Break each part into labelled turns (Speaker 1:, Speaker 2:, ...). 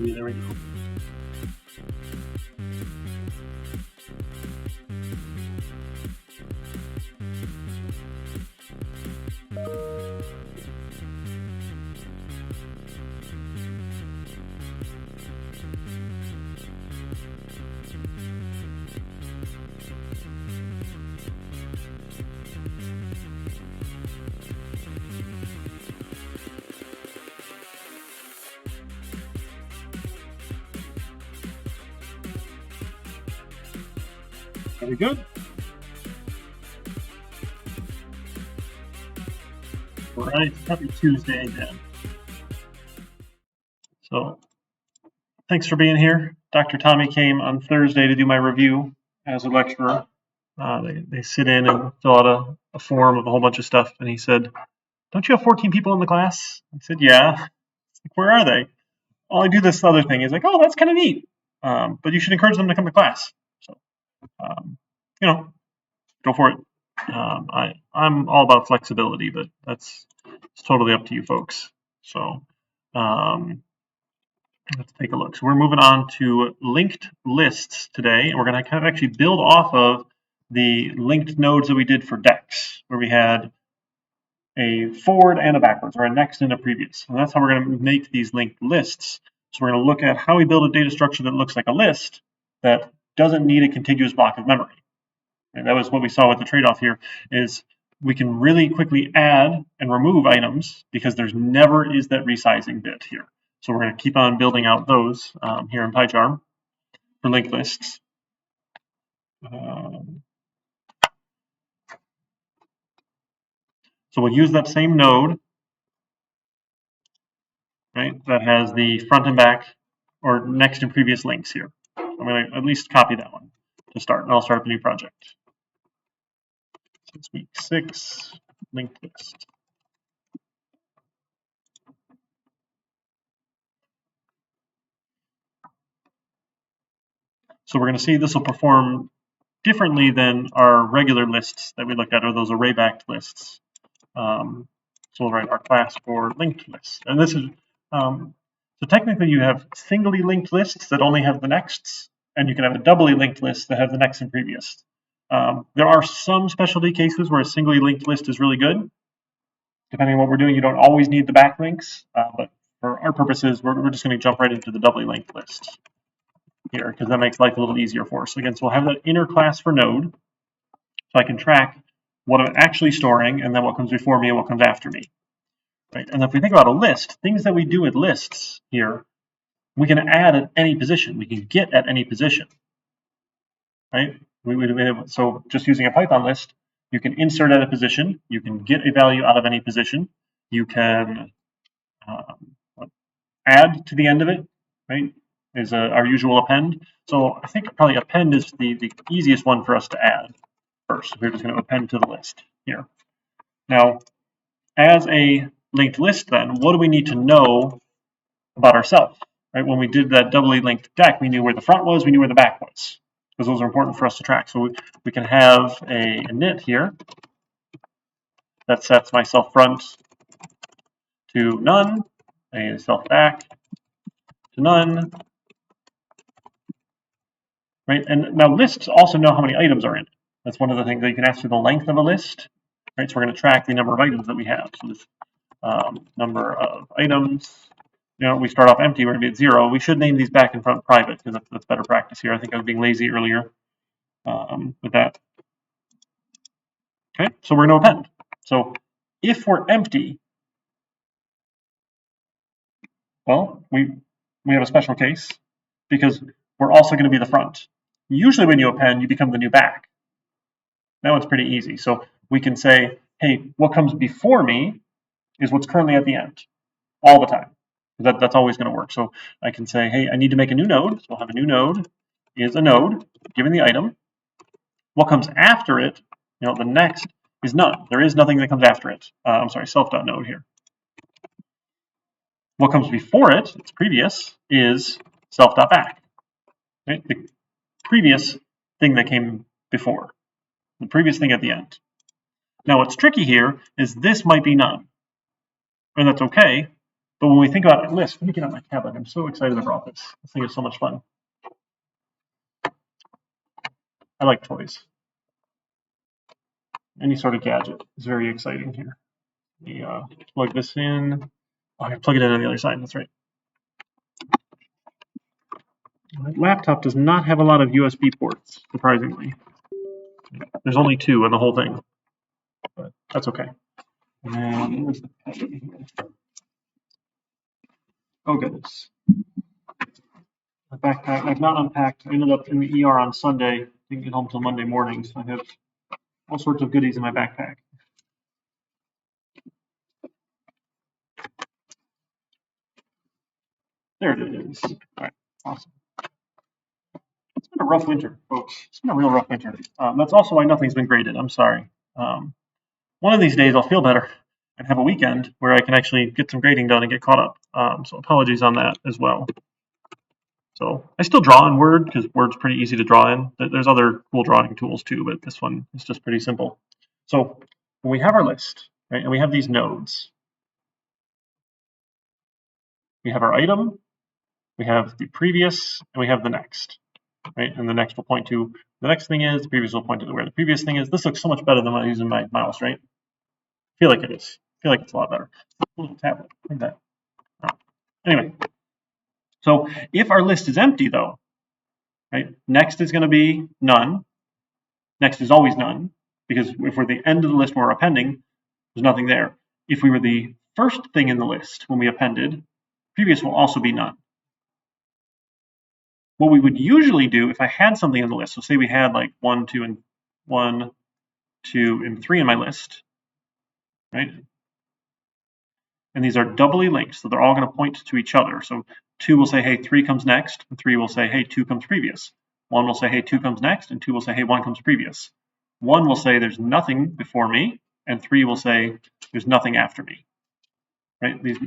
Speaker 1: maybe. There we go. Very good. All right, happy Tuesday again. So, thanks for being here. Dr. Tommy came on Thursday to do my review as a lecturer. They sit in and fill out a form of a whole bunch of stuff, and he said, "Don't you have 14 people in the class?" I said, "Yeah." Like, "Where are they?" "Oh, I do this other thing." He's like, "Oh, that's kind of neat. But you should encourage them to come to class." So, go for it. I'm all about flexibility, but it's totally up to you folks. So let's take a look. So we're moving on to linked lists today, and we're going to kind of actually build off of the linked nodes that we did for DEX, where we had a forward and a backwards, or a next and a previous. And that's how we're going to make these linked lists. So we're going to look at how we build a data structure that looks like a list that doesn't need a contiguous block of memory. And that was what we saw with the trade-off here, is we can really quickly add and remove items because there's never is that resizing bit here. So we're going to keep on building out those here in PyCharm for linked lists. So we'll use that same node, right, that has the front and back or next and previous links here. I'm going to at least copy that one to start, and I'll start up a new project. So it's week 6, linked list. So we're going to see this will perform differently than our regular lists that we looked at, or those array-backed lists. So we'll write our class for linked lists. And this is, so technically you have singly linked lists that only have the nexts, and you can have a doubly linked list that have the next and previous. There are some specialty cases where a singly linked list is really good. Depending on what we're doing, you don't always need the backlinks, but for our purposes, we're just going to jump right into the doubly linked list here, because that makes life a little easier for us. Again, so we'll have that inner class for node, so I can track what I'm actually storing, and then what comes before me and what comes after me. Right? And if we think about a list, things that we do with lists here, we can add at any position. We can get at any position. Right? So just using a Python list, you can insert at a position, you can get a value out of any position, you can add to the end of it, right? Is our usual append. So I think probably append is the easiest one for us to add first. We're just going to append to the list here. Now, as a linked list, then, what do we need to know about ourselves? Right? When we did that doubly linked deck, we knew where the front was, we knew where the back was, because those are important for us to track. So we can have a init here that sets my self front to none, a self back to none. Right? And now lists also know how many items are in it. That's one of the things that you can ask for the length of a list. Right? So we're going to track the number of items that we have. So this number of items, we start off empty, we're going to be at 0. We should name these back and front private, because that's better practice here. I think I was being lazy earlier with that. Okay, so we're going to append. So if we're empty, well, we have a special case, because we're also going to be the front. Usually when you append, you become the new back. That one's pretty easy. So we can say, hey, what comes before me is what's currently at the end, all the time. That's always going to work. So I can say, hey, I need to make a new node. So we'll have a new node is a node given the item. What comes after it, the next is none. There is nothing that comes after it. I'm sorry, self.node here. What comes before it, its previous, is self.back. Right? The previous thing that came before, the previous thing at the end. Now what's tricky here is this might be none. And that's okay, But when we think about lists, let me get on my tablet. I'm so excited about this. This thing is so much fun. I like toys. Any sort of gadget is very exciting here. Let me plug this in. Oh, I plug it in on the other side. That's right. My laptop does not have a lot of USB ports, surprisingly. There's only 2 in the whole thing, but that's okay. And then where's the packet here? Oh goodness. My backpack, I've not unpacked. I ended up in the ER on Sunday. Didn't get home till Monday morning, so I have all sorts of goodies in my backpack. There it is. All right, awesome. It's been a rough winter, folks. It's been a real rough winter. That's also why nothing's been graded. I'm sorry. One of these days I'll feel better and have a weekend where I can actually get some grading done and get caught up. So apologies on that as well. So I still draw in Word because Word's pretty easy to draw in. There's other cool drawing tools too, but this one is just pretty simple. So when we have our list, right, and we have these nodes, we have our item, we have the previous, and we have the next, right? And the next will point to the next thing is, the previous will point to where the previous thing is. This looks so much better than when I'm using my mouse, right? I feel like it is. I feel like it's a lot better. A little tablet, like that. Oh. Anyway, so if our list is empty though, right, next is going to be none. Next is always none, because if we're the end of the list when we're appending, there's nothing there. If we were the first thing in the list when we appended, previous will also be none. What we would usually do if I had something in the list, so say we had like 1, 2, and 3 in my list, right? And these are doubly linked, so they're all going to point to each other. So 2 will say, hey, 3 comes next, and 3 will say, hey, 2 comes previous. 1 will say, hey, 2 comes next, and 2 will say, hey, 1 comes previous. 1 will say there's nothing before me, and 3 will say there's nothing after me. Right? These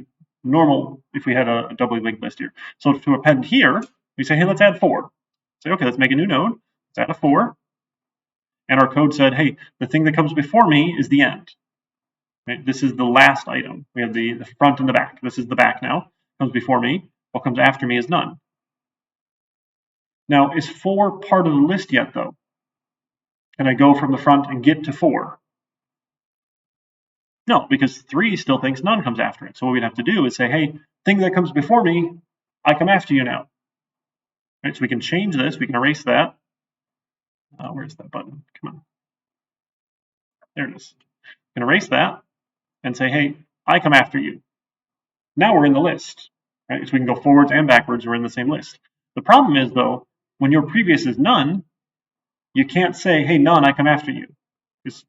Speaker 1: normal if we had a doubly linked list here. So to append here, we say, hey, let's add 4. Say, okay, let's make a new node. Let's add a 4. And our code said, hey, the thing that comes before me is the end. Right? This is the last item. We have the front and the back. This is the back now. Comes before me. What comes after me is none. Now, is 4 part of the list yet, though? Can I go from the front and get to 4? No, because 3 still thinks none comes after it. So what we'd have to do is say, hey, thing that comes before me, I come after you now. Right, so we can change this. We can erase that. Where's that button? Come on. There it is. We can erase that and say, hey, I come after you. Now we're in the list. Right? So we can go forwards and backwards. We're in the same list. The problem is, though, when your previous is none, you can't say, hey, none, I come after you. Because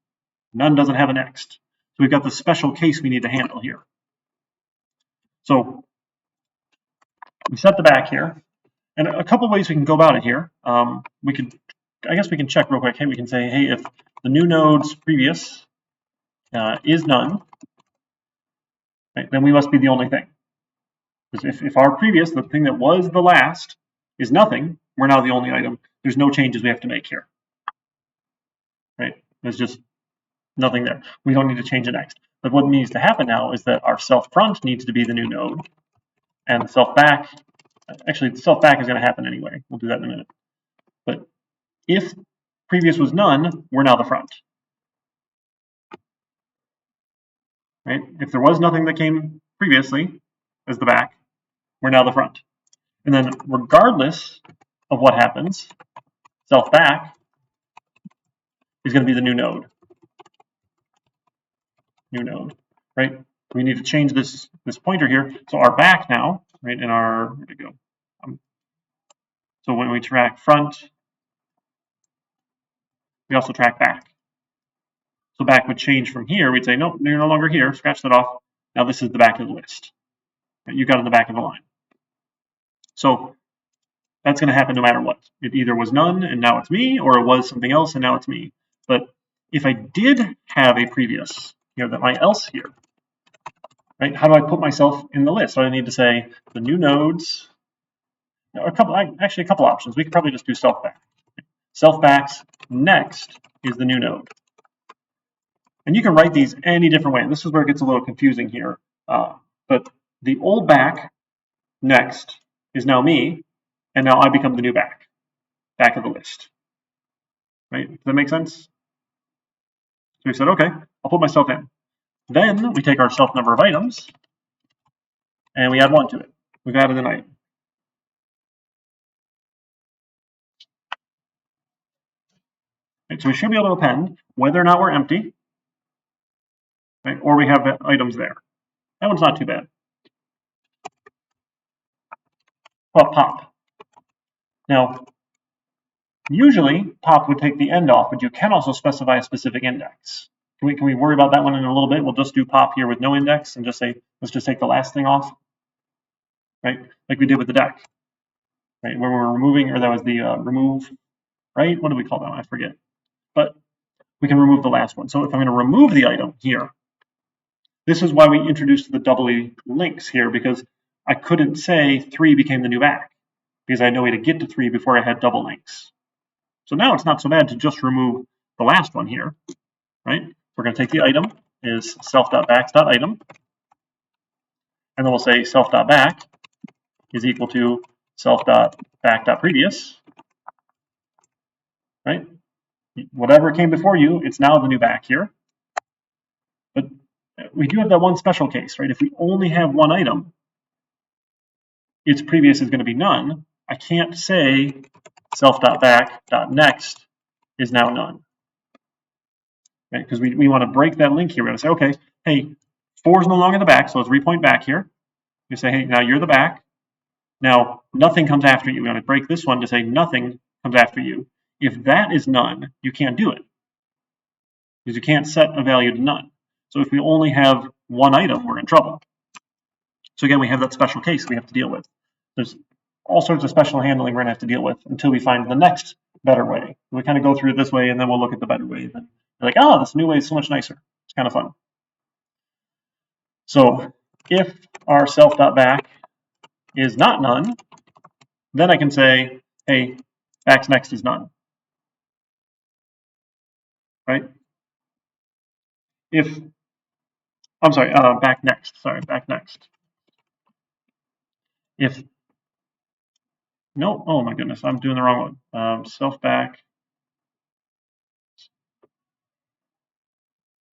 Speaker 1: none doesn't have a next. So we've got this special case we need to handle here. So we set the back here. And a couple of ways we can go about it here. I guess we can check real quick. Hey, we can say, hey, if the new node's previous is none, right, then we must be the only thing. Because if our previous, the thing that was the last, is nothing, we're now the only item. There's no changes we have to make here. Right? There's just nothing there. We don't need to change the next. But what needs to happen now is that our self front needs to be the new node. And the self back, actually, the self back is going to happen anyway. We'll do that in a minute. But if previous was none, we're now the front. Right? If there was nothing that came previously as the back, we're now the front. And then regardless of what happens, self back is going to be the new node. New node, right? We need to change this pointer here. So our back now, right, in our, where'd it go? So when we track front, we also track back. So back would change from here. We'd say, nope, you're no longer here. Scratch that off. Now this is the back of the list. Right? You got in the back of the line. So that's going to happen no matter what. It either was none and now it's me, or it was something else and now it's me. But if I did have a previous, that my else here, right? How do I put myself in the list? So I need to say the new nodes. A couple options. We could probably just do self back. Self backs next is the new node. And you can write these any different way. And this is where it gets a little confusing here. But the old back next is now me, and now I become the new back of the list. Right? Does that make sense? So we said, okay, I'll put myself in. Then we take our self number of items and we add 1 to it. We've added an item. Right, so we should be able to append whether or not we're empty, right, or we have items there. That one's not too bad. Well, pop. Now, usually pop would take the end off, but you can also specify a specific index. Can we worry about that one in a little bit? We'll just do pop here with no index and just say, let's just take the last thing off, right? Like we did with the deck, right? Where we're removing, or that was the remove, right? What do we call that one? I forget. But we can remove the last one. So if I'm going to remove the item here, this is why we introduced the doubly links here, because I couldn't say 3 became the new back, because I had no way to get to 3 before I had double links. So now it's not so bad to just remove the last one here, right? We're going to take the item is self.backs.item, and then we'll say self.back is equal to self.back.previous, right? Whatever came before you, it's now the new back here. But we do have that one special case, right? If we only have one item, its previous is going to be none. I can't say self.back.next is now none, right? Because we want to break that link here. We're going to say, okay, hey, 4 is no longer the back, so let's repoint back here. We say, hey, now you're the back. Now nothing comes after you. We're going to break this one to say nothing comes after you. If that is none, you can't do it, because you can't set a value to none. So if we only have one item, we're in trouble. So again, we have that special case we have to deal with. There's all sorts of special handling we're going to have to deal with until we find the next better way. We kind of go through it this way, and then we'll look at the better way. Then you're like, oh, this new way is so much nicer. It's kind of fun. So if our self.back is not none, then I can say, hey, back's next is none. Right? If, I'm sorry, back next. Sorry, back next. If, no, oh my goodness, I'm doing the wrong one. Self.back.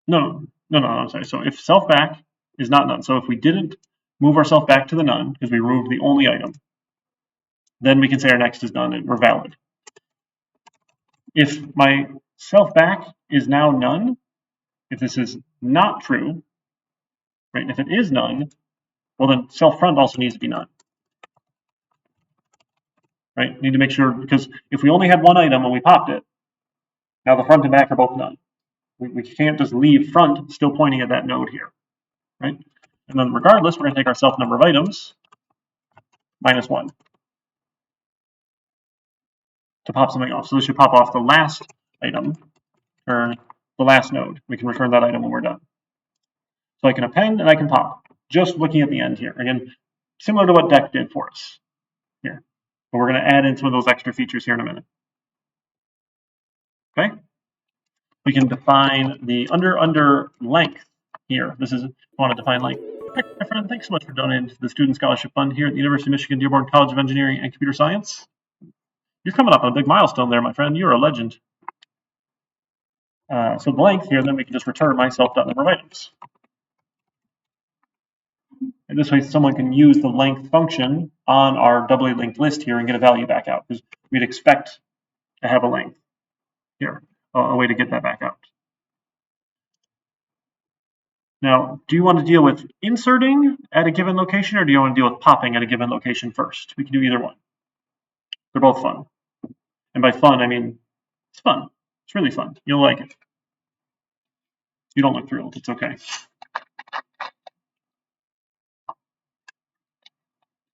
Speaker 1: No, I'm sorry. So if self back is not none, so if we didn't move ourself back to the none because we removed the only item, then we can say our next is none and we're valid. If my self back is now none, if this is not true, right? And if it is none, well then self front also needs to be none, right? Need to make sure, because if we only had one item and we popped it, now the front and back are both none. We can't just leave front still pointing at that node here, right? And then regardless, we're going to take our self number of items minus 1 to pop something off. So this should pop off the last item, or the last node. We can return that item when we're done. So I can append and I can pop, just looking at the end here. Again, similar to what deck did for us here. But we're going to add in some of those extra features here in a minute. Okay? We can define the under length here. This is, I want to define length. Hi, my friend, thanks so much for donating to the Student Scholarship Fund here at the University of Michigan Dearborn College of Engineering and Computer Science. You're coming up on a big milestone there, my friend. You're a legend. So the length here, then we can just return my self.number of items. And this way someone can use the length function on our doubly linked list here and get a value back out, because we'd expect to have a length here, a way to get that back out. Now, do you want to deal with inserting at a given location, or do you want to deal with popping at a given location first? We can do either one. They're both fun. And by fun, I mean, it's fun. It's really fun. You'll like it. You don't look thrilled. It's okay.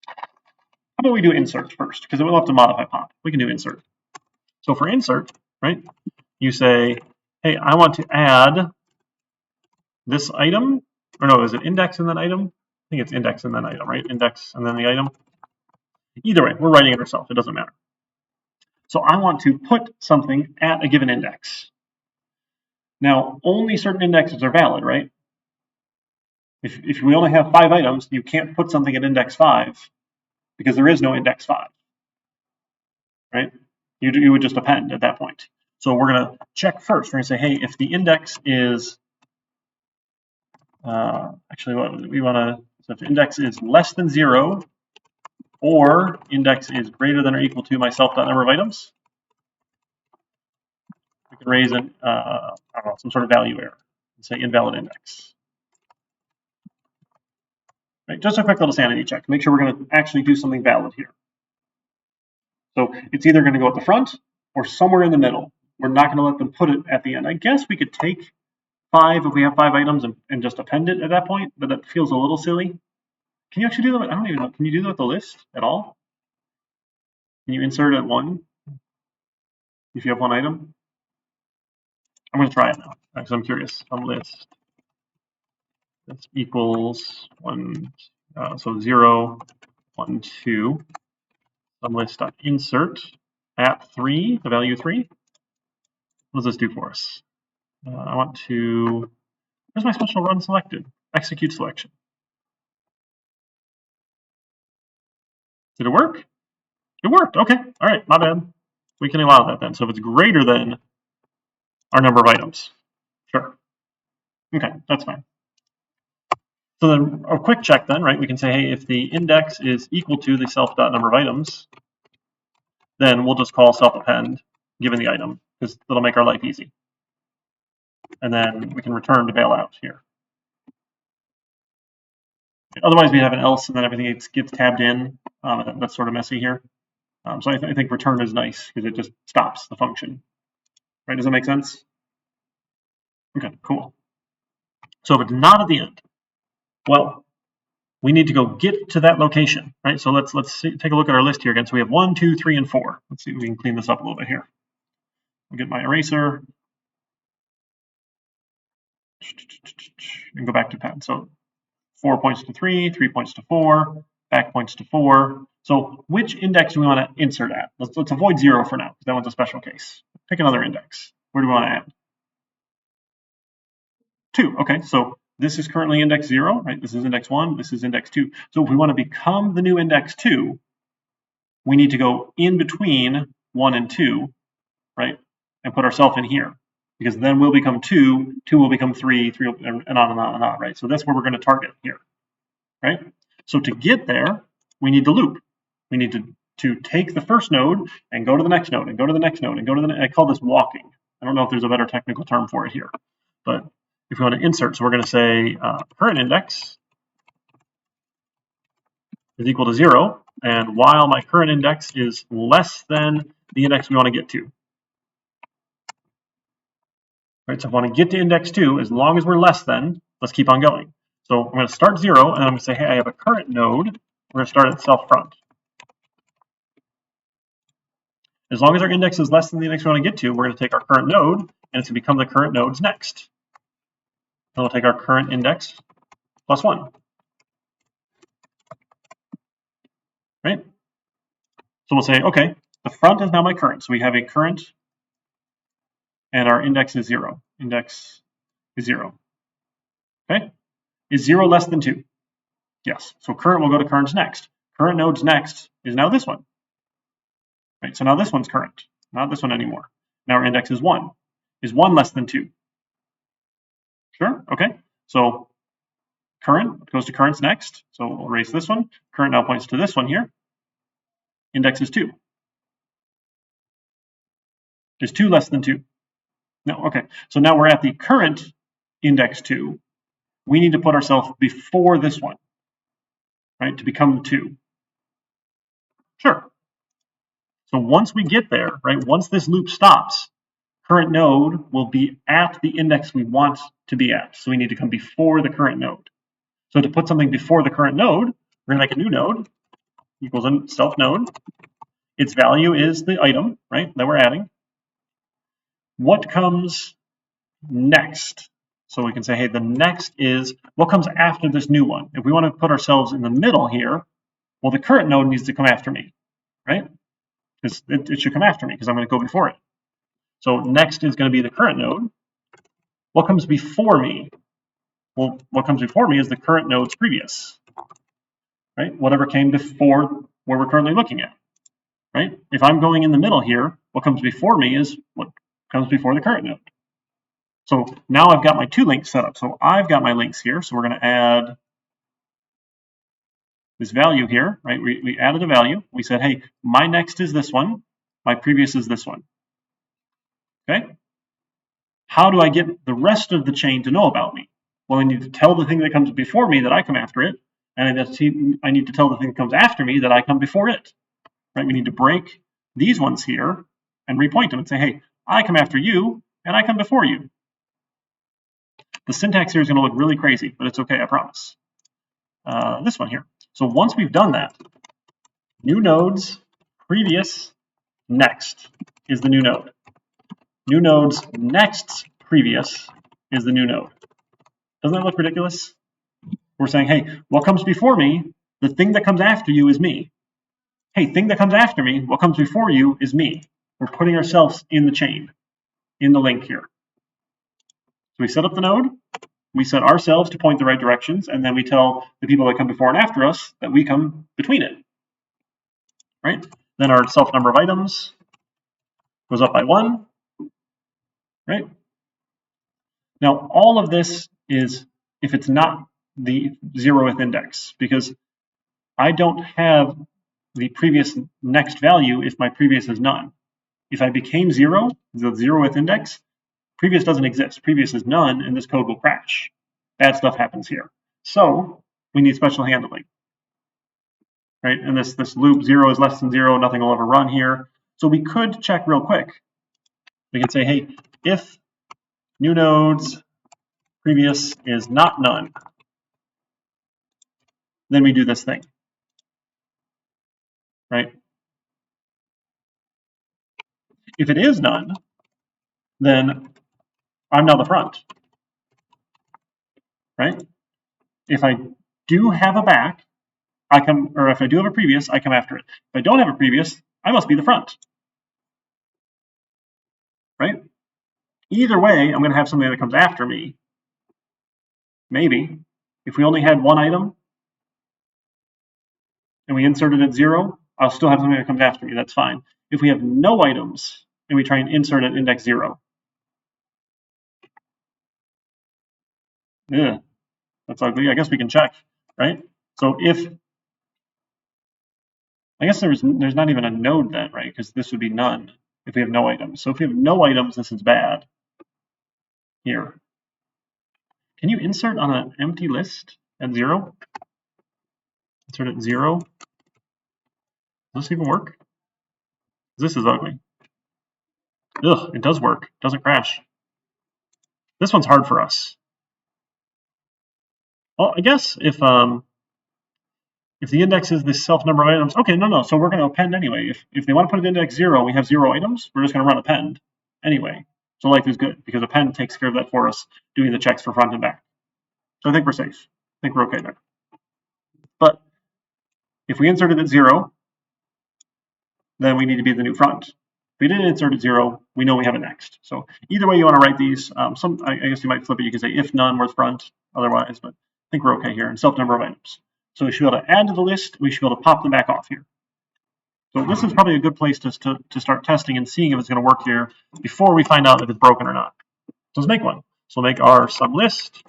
Speaker 1: How about we do insert first? Because we'll have to modify pop. We can do insert. So for insert, right, you say, hey, I want to add this item, or no, is it index and then item? I think it's index and then item, right? Index and then the item. Either way, we're writing it ourselves. It doesn't matter. So I want to put something at a given index. Now, only certain indexes are valid, right? If we only have 5 items, you can't put something at index 5 because there is no index 5, right? You would just append at that point. So we're going to check first. We're going to say, hey, if the index is actually what we want to, so if index is less than 0 or index is greater than or equal to my self.number of items, we can raise an I don't know, some sort of value error and say invalid index. Right, just a quick little sanity check to make sure we're going to actually do something valid here. So it's either going to go at the front or somewhere in the middle. We're not going to let them put it at the end. I guess we could take 5 if we have 5 items and just append it at that point, but that feels a little silly. Can you actually do that? I don't even know. Can you do that with the list at all? Can you insert at 1 if you have 1 item? I'm going to try it now because I'm curious. Some list this equals 1, so 0, 1, 2. Some list insert at 3, the value 3. What does this do for us? I want to, where's my special run selected? Execute selection. Did it work? It worked. Okay. All right. My bad. We can allow that then. So if it's greater than our number of items, sure. Okay, that's fine. So then a quick check then, right? We can say, hey, if the index is equal to the self.number of items, then we'll just call self-append given the item because it'll make our life easy. And then we can return to bail out here. Otherwise, we have an else and then everything gets tabbed in. That's sort of messy here. So I think return is nice because it just stops the function. Right? Does that make sense? Okay, cool. So if it's not at the end, well, we need to go get to that location, right? So let's take a look at our list here again. So we have 1, 2, 3, and 4. Let's see if we can clean this up a little bit here. I'll get my eraser and go back to pen. So 4 points to 3, 3 points to 4, back points to 4. So which index do we want to insert at? Let's avoid 0 for now because that one's a special case. Pick another index. Where do we want to add? 2. Okay, so this is currently index 0, right? This is index 1, this is index 2. So if we want to become the new index 2, we need to go in between 1 and 2, right? And put ourselves in here. Because then we'll become 2, 2 will become 3, 3 will, and on and on and on, right? So that's where we're going to target here, right? So to get there, we need to loop. We need to take the first node and go to the next node and go to the next node and go to the next. I call this walking. I don't know if there's a better technical term for it here, but if we want to insert, so we're going to say current index is equal to 0, and while my current index is less than the index we want to get to. Right, so if I want to get to index 2, as long as we're less than, let's keep on going. So I'm going to start 0, and I'm going to say, hey, I have a current node. We're going to start at self front. As long as our index is less than the index we want to get to, we're going to take our current node, and it's going to become the current node's next. And we'll take our current index plus 1. Right? So we'll say, okay, the front is now my current. So we have a current, and our index is 0. Index is 0. Okay? Is 0 less than 2? Yes. So current will go to current's next. Current node's next is now this one. Right? So now this one's current, not this one anymore. Now our index is 1. Is 1 less than 2? Sure. Okay. So current goes to current's next. So we'll erase this one. Current now points to this one here. Index is 2. Is 2 less than 2? No. Okay. So now we're at the current index 2. We need to put ourselves before this one, right, to become the 2. Sure. So once we get there, right, once this loop stops, current node will be at the index we want to be at. So we need to come before the current node. So to put something before the current node, we're going to make a new node equals a self node. Its value is the item, right, that we're adding. What comes next? So we can say, hey, the next is what comes after this new one. If we want to put ourselves in the middle here, well, the current node needs to come after me, right? Because it should come after me because I'm going to go before it. So next is going to be the current node. What comes before me? Well, what comes before me is the current node's previous, right? Whatever came before where we're currently looking at, right? If I'm going in the middle here, what comes before me is what comes before the current node. So now I've got my two links set up. So I've got my links here. So we're going to add this value here, right? We added a value. We said, hey, my next is this one. My previous is this one. Okay. How do I get the rest of the chain to know about me? Well, I need to tell the thing that comes before me that I come after it. And I need to tell the thing that comes after me that I come before it. Right? We need to break these ones here and repoint them and say, hey, I come after you and I come before you. The syntax here is going to look really crazy, but it's okay, I promise. This one here. So once we've done that, new nodes, previous, next is the new node. New nodes, next, previous is the new node. Doesn't that look ridiculous? We're saying, hey, what comes before me, the thing that comes after you is me. Hey, thing that comes after me, what comes before you is me. We're putting ourselves in the chain, in the link here. So we set up the node, we set ourselves to point the right directions, and then we tell the people that come before and after us that we come between it, right? Then our self number of items goes up by 1, right? Now, all of this is if it's not the 0th index, because I don't have the previous next value if my previous is none. If I became 0, the 0th index, previous doesn't exist. Previous is none, and this code will crash. Bad stuff happens here. So we need special handling, right? And this loop 0 is less than 0, nothing will ever run here. So we could check real quick. We can say, hey, if new nodes previous is not none, then we do this thing, right? If it is none, then I'm now the front, right? If I do have a back, or if I do have a previous, I come after it. If I don't have a previous, I must be the front, right? Either way, I'm going to have something that comes after me. Maybe. If we only had one item and we inserted at 0, I'll still have something that comes after me. That's fine. If we have no items and we try and insert at index 0, yeah, that's ugly. I guess we can check, right? So if, I guess there's not even a node then, right? Because this would be none if we have no items. So if we have no items, this is bad. Here. Can you insert on an empty list at 0? Insert at 0. Does this even work? This is ugly. Ugh, it does work. It doesn't crash. This one's hard for us. Well, I guess if the index is the self number of items, okay, no. So we're going to append anyway. If they want to put it in index 0, we have 0 items. We're just going to run append anyway. So life is good because append takes care of that for us, doing the checks for front and back. So I think we're safe. I think we're okay there. But if we insert it at 0, then we need to be the new front. If we didn't insert at 0, we know we have it next. So either way you want to write these, I guess you might flip it. You can say if none, we're front otherwise, but I think we're okay here. And self number of items. So we should be able to add to the list. We should be able to pop them back off here. So this is probably a good place to start testing and seeing if it's going to work here before we find out if it's broken or not. So let's make one. So we'll make our sum list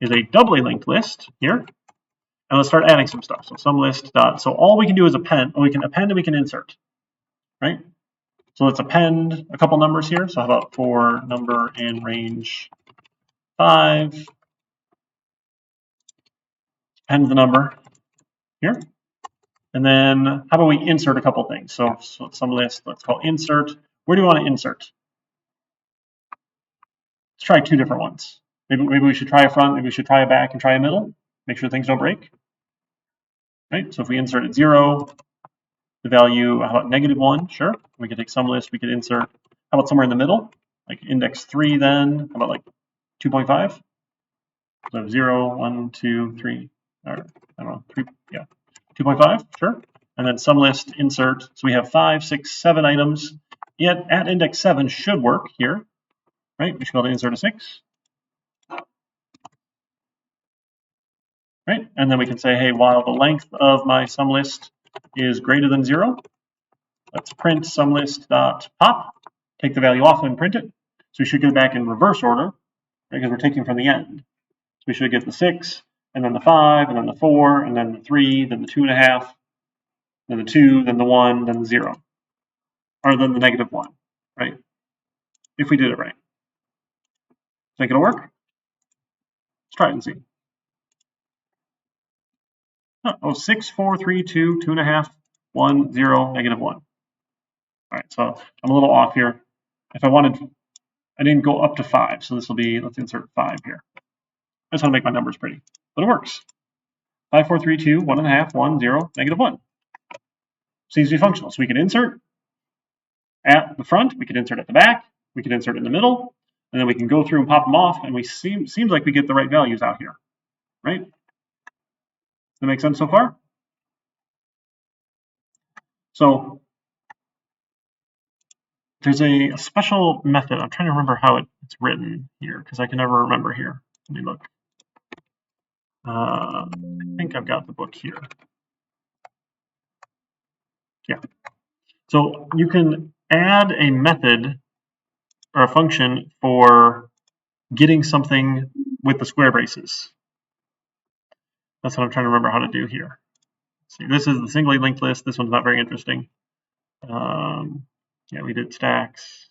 Speaker 1: is a doubly linked list here. And let's start adding some stuff. So sum list dot. So all we can do is append. We can append and we can insert, right? So let's append a couple numbers here. So how about for number in range 5? Append the number here. And then how about we insert a couple things? So some list, let's call insert. Where do we want to insert? Let's try 2 different ones. Maybe we should try a front, maybe we should try a back and try a middle. Make sure things don't break. Right? So if we insert at 0, the value, how about -1? Sure. We could take some list, we could insert. How about somewhere in the middle? Like index 3 then? How about like 2.5? So 0, 1, 2, 3, or I don't know, 3, yeah. 2.5, sure. And then sum list insert. So we have 5, 6, 7 items. Yet at index 7 should work here, right? We should be able to insert a 6. right? And then we can say, hey, while the length of my sum list is greater than 0, let's print sumList.pop, take the value off and print it. So we should get it back in reverse order, right, because we're taking from the end. So we should get the 6, and then the 5, and then the 4, and then the 3, then the 2.5, then the 2, then the 1, then the 0, or then the -1, right? If we did it right. Think it'll work? Let's try it and see. Oh, 6, 4, 3, 2, 2.5, 1, 0, -1. All right, so I'm a little off here. If I wanted, I didn't go up to 5, so this will be, let's insert 5 here. I just want to make my numbers pretty, but it works. 5, 4, 3, 2, 1.5, 1, 0, -1. Seems to be functional. So we can insert at the front, we could insert at the back, we could insert in the middle, and then we can go through and pop them off, and seems like we get the right values out here, right? Does that make sense so far? So there's a special method. I'm trying to remember how it's written here because I can never remember here. Let me look. I think I've got the book here. Yeah. So you can add a method or a function for getting something with the square braces. That's what I'm trying to remember how to do here. See, this is the singly linked list. This one's not very interesting. Yeah, we did stacks.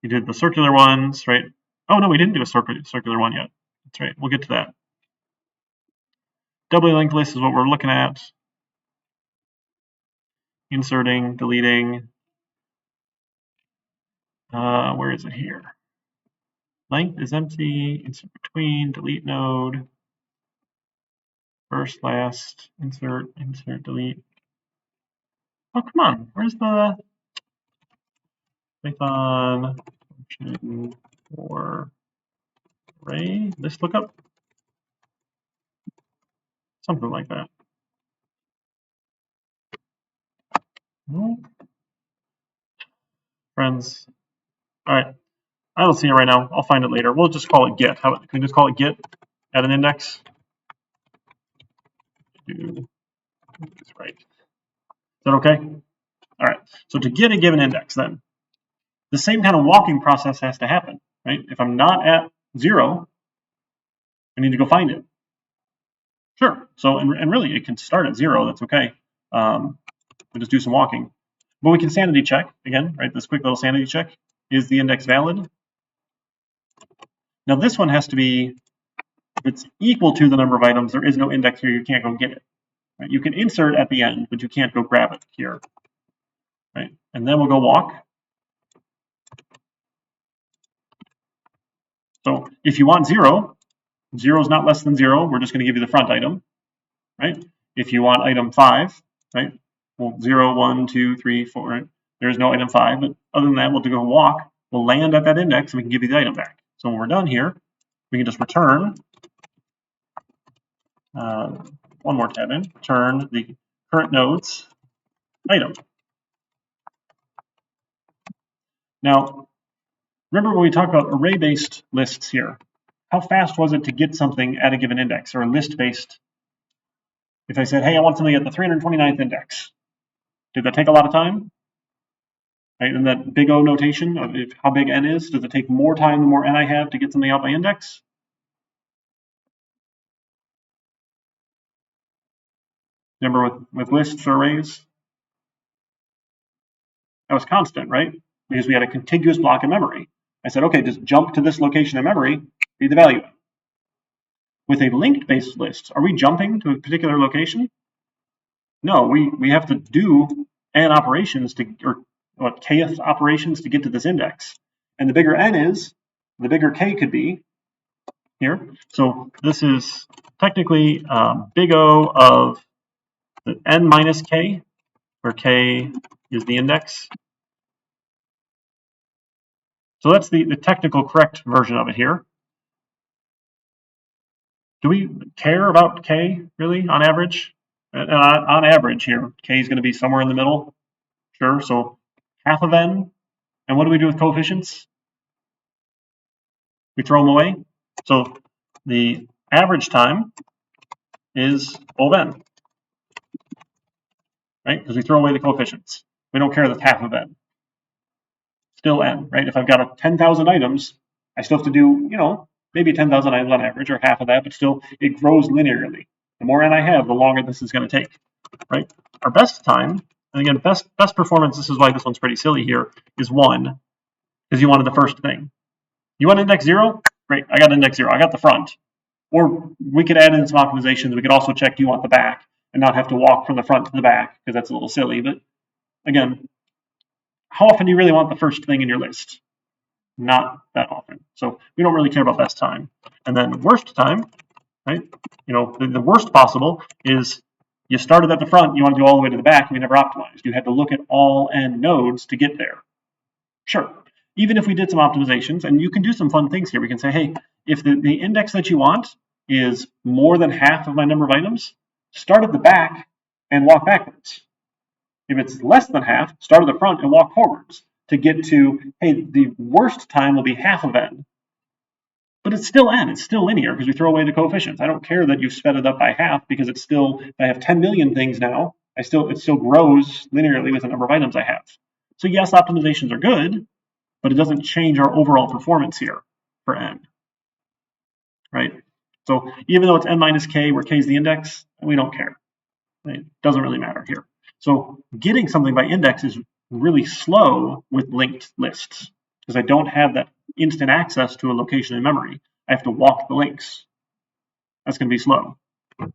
Speaker 1: We did the circular ones, right? Oh, no, we didn't do a circular one yet. That's right. We'll get to that. Doubly linked list is what we're looking at. Inserting, deleting. Where is it here? Length is empty. Insert between, delete node. First, last, insert, delete. Oh, come on. Where's the Python function for array list lookup? Something like that. Friends. All right. I don't see it right now. I'll find it later. We'll just call it get. Can we just call it get at an index? Do this right. Is that okay? All right. So to get a given index, then the same kind of walking process has to happen, right? If I'm not at 0, I need to go find it. Sure. So and really, it can start at 0. That's okay. We'll just do some walking. But we can sanity check again, right? This quick little sanity check. Is the index valid? Now this one has to be, if it's equal to the number of items, there is no index here. You can't go get it. Right? You can insert at the end, but you can't go grab it here. Right? And then we'll go walk. So if you want 0, 0 is not less than 0. We're just going to give you the front item. Right? If you want item 5, right? Well, 0, 1, 2, 3, 4. Right? There's no item 5, but other than that, we'll go walk. We'll land at that index, and we can give you the item back. So when we're done here, we can just return. One more tab in. Return the current node's item. Now, remember when we talked about array-based lists here? How fast was it to get something at a given index, or a list-based? If I said, hey, I want something at the 329th index, did that take a lot of time? Right, and that big O notation of how big n is, does it take more time the more n I have to get something out by index? Remember with lists or arrays? That was constant, right? Because we had a contiguous block of memory. I said, okay, just jump to this location in memory, read the value. With a linked-based list, are we jumping to a particular location? No, we have to do n operations to, or what, kth operations to get to this index. And the bigger n is, the bigger k could be here. So this is technically big O of the n minus k, where k is the index. So that's the technical correct version of it here. Do we care about k, really, on average? On average here, k is going to be somewhere in the middle. Sure, so half of n. And what do we do with coefficients? We throw them away. So the average time is of n, right? Because we throw away the coefficients. We don't care that's half of n. Still n, right? If I've got 10,000 items, I still have to do, maybe 10,000 items on average or half of that, but still it grows linearly. The more n I have, the longer this is going to take, right? Our best time, and again, best performance, this is why this one's pretty silly here, is 1, because you wanted the first thing. You want index 0? Great, I got index 0, I got the front. Or we could add in some optimizations. We could also check, do you want the back, and not have to walk from the front to the back, because that's a little silly. But again, how often do you really want the first thing in your list? Not that often. So we don't really care about best time. And then worst time, right? The worst possible is you started at the front, you want to go all the way to the back, and you never optimized. You had to look at all n nodes to get there. Sure. Even if we did some optimizations, and you can do some fun things here. We can say, hey, if the index that you want is more than half of my number of items, start at the back and walk backwards. If it's less than half, start at the front and walk forwards to get to, hey, the worst time will be half of n. But it's still n, it's still linear because we throw away the coefficients. I don't care that you've sped it up by half because it's still, if I have 10 million things now, it still grows linearly with the number of items I have. So yes, optimizations are good, but it doesn't change our overall performance here for n, right? So even though it's n minus k, where k is the index, we don't care. It doesn't really matter here. So getting something by index is really slow with linked lists because I don't have that instant access to a location in memory. I have to walk the links. That's going to be slow. Does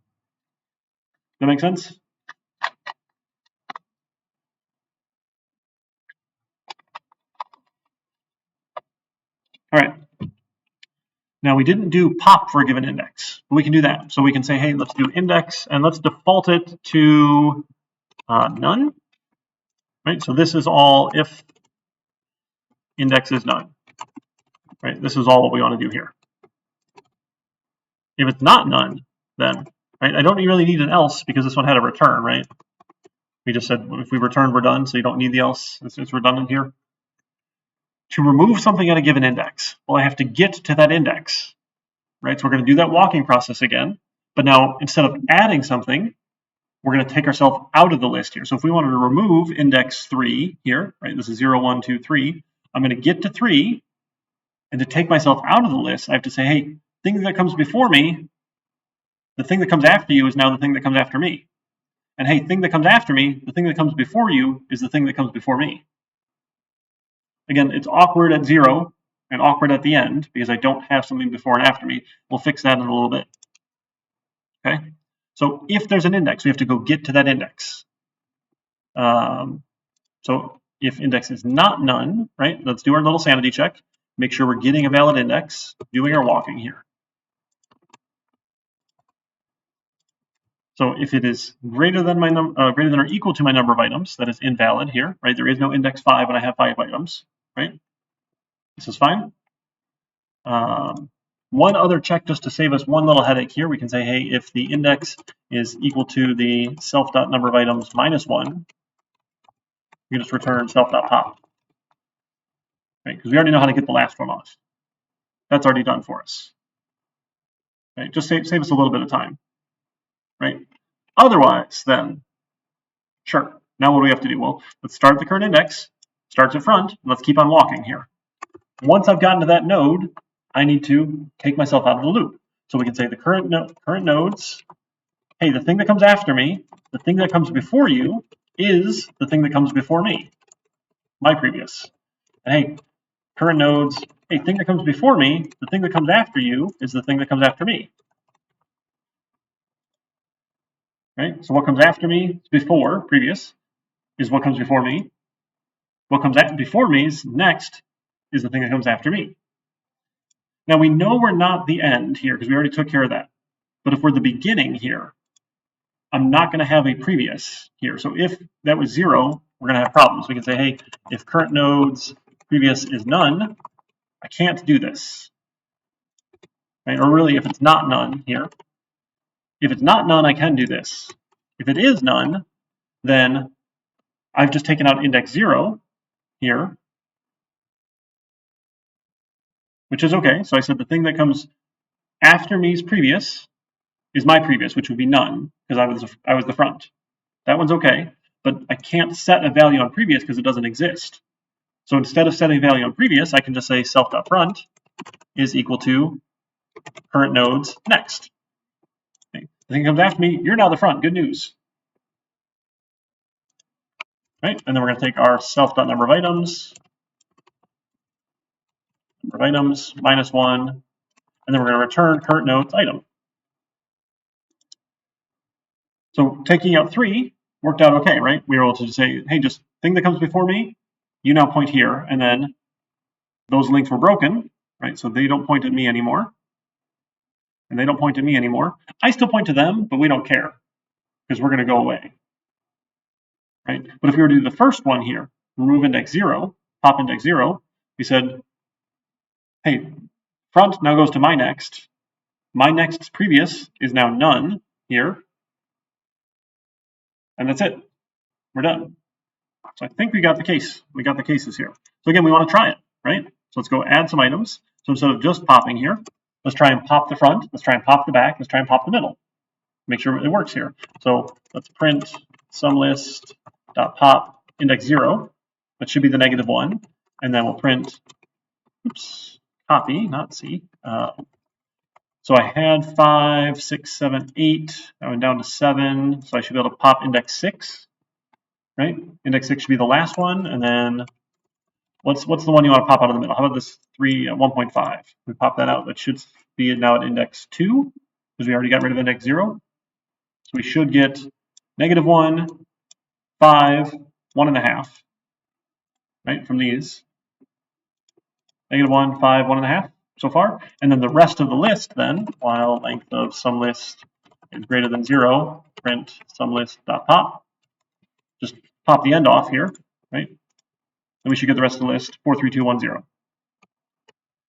Speaker 1: that make sense? All right. Now we didn't do pop for a given index, but we can do that. So we can say, hey, let's do index and let's default it to none. Right. So this is all if index is none. Right. This is all what we want to do here. If it's not none, then right, I don't really need an else because this one had a return, right? We just said if we return, we're done, so you don't need the else. It's redundant here. To remove something at a given index, well, I have to get to that index, right? So we're going to do that walking process again, but now instead of adding something, we're going to take ourselves out of the list here. So if we wanted to remove index 3 here, right? This is 0, 1, 2, 3. I'm going to get to 3, and to take myself out of the list, I have to say, hey, thing that comes before me, the thing that comes after you is now the thing that comes after me. And hey, thing that comes after me, the thing that comes before you is the thing that comes before me. Again, it's awkward at 0 and awkward at the end because I don't have something before and after me. We'll fix that in a little bit. Okay. So if there's an index, we have to go get to that index. So if index is not none, right, let's do our little sanity check. Make sure we're getting a valid index, doing our walking here. So if it is greater than or equal to my number of items, that is invalid here, right? There is no index 5 and I have 5 items, right? This is fine. One other check just to save us one little headache here, we can say, hey, if the index is equal to the self.number of items minus 1, you just return self.pop, right? Because we already know how to get the last one off. That's already done for us, right? Just save us a little bit of time, right? Otherwise, then, sure. Now what do we have to do? Well, let's start the current index, starts at front, and let's keep on walking here. Once I've gotten to that node, I need to take myself out of the loop. So we can say the current nodes, hey, the thing that comes after me, the thing that comes before you is the thing that comes before me, my previous. And hey, current nodes, hey, thing that comes before me, the thing that comes after you is the thing that comes after me. Right? So what comes after me is before, previous, is what comes before me. What comes before me is next is the thing that comes after me. Now we know we're not the end here because we already took care of that. But if we're the beginning here, I'm not going to have a previous here. So if that was 0, we're going to have problems. We can say, hey, if current nodes previous is none, I can't do this. Right? Or really, if it's not none here, if it's not none, I can do this. If it is none, then I've just taken out index 0 here, which is okay. So I said the thing that comes after me's previous is my previous, which would be none, because I was the front. That one's okay, but I can't set a value on previous because it doesn't exist. So instead of setting a value on previous, I can just say self.front is equal to current nodes next. Okay. The thing comes after me, you're now the front. Good news. Right? And then we're going to take our self.number of items, minus 1, and then we're going to return current nodes item. So taking out 3 worked out okay, right? We were able to just say, hey, just thing that comes before me, you now point here, and then those links were broken, right? So they don't point at me anymore, and they don't point at me anymore. I still point to them, but we don't care because we're going to go away, right? But if we were to do the first one here, remove index 0, pop index 0, we said, hey, front now goes to my next. My next previous is now none here, and that's it. We're done. So I think we got the case. We got the cases here. So again, we want to try it, right? So let's go add some items. So instead of just popping here, let's try and pop the front. Let's try and pop the back. Let's try and pop the middle. Make sure it works here. So let's print sumList.pop index 0. That should be the -1. And then we'll print, oops, copy, not C. So I had 5, 6, 7, 8. I went down to 7. So I should be able to pop index 6. Right? Index 6 should be the last one, and then what's the one you want to pop out of the middle? How about this 1.5? We pop that out. That should be now at index 2 because we already got rid of index 0. So we should get -1, 5, 1.5, right? From these, -1, 5, 1.5 so far, and then the rest of the list. Then, while length of sumList is greater than 0, print sumList.pop. Just pop the end off here, right? And we should get the rest of the list, 4, 3, 2, 1, 0.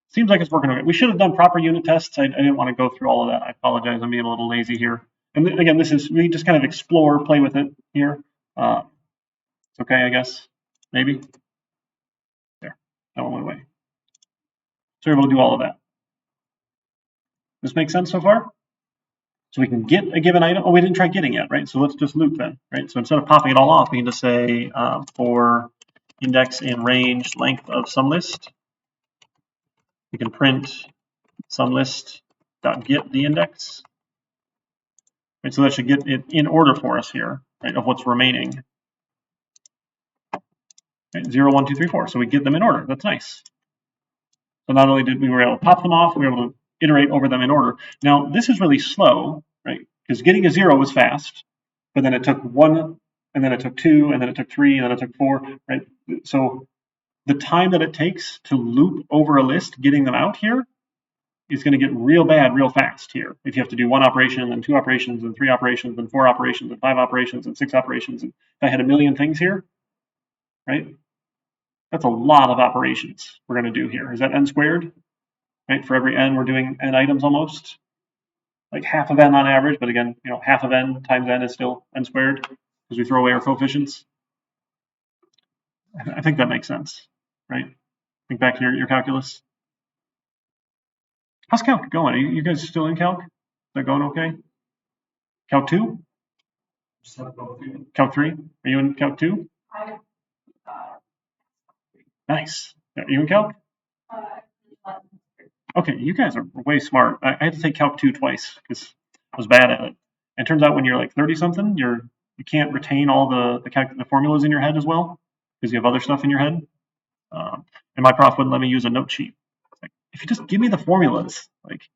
Speaker 1: Seems like it's working okay. We should have done proper unit tests. I didn't want to go through all of that. I apologize. I'm being a little lazy here. And again, we just kind of explore, play with it here. It's okay, I guess. Maybe. There. That one went away. So we're able to do all of that. This makes sense so far? So we can get a given item. Oh, we didn't try getting yet, right? So let's just loop then, right? So instead of popping it all off, we can just say for index in range length of sumList, we can print sumList.get the index. Right, so that should get it in order for us here, right, of what's remaining. Right, 0, 1, 2, 3, 4. So we get them in order. That's nice. So not only did we were able to pop them off, we were able to iterate over them in order. Now this is really slow, right? Because getting a 0 was fast, but then it took 1, and then it took 2, and then it took 3, and then it took 4, right? So the time that it takes to loop over a list, getting them out here, is going to get real bad real fast here. If you have to do 1 operation, and then 2 operations, and 3 operations, and 4 operations, and 5 operations, and 6 operations, and if I had a million things here, right? That's a lot of operations we're going to do here. Is that n squared? Right? For every n, we're doing n items almost. Like half of n on average, but again, half of n times n is still n squared because we throw away our coefficients. I think that makes sense, right? Think back to your calculus. How's calc going? Are you guys still in calc? Is that going okay? Calc 2? Calc 3? Are you in calc 2? Nice. Are you in calc? Okay, you guys are way smart. I had to take calc 2 twice because I was bad at it. And it turns out when you're like 30 something, you can't retain all the formulas in your head as well because you have other stuff in your head. And my prof wouldn't let me use a note sheet. Like, if you just give me the formulas, like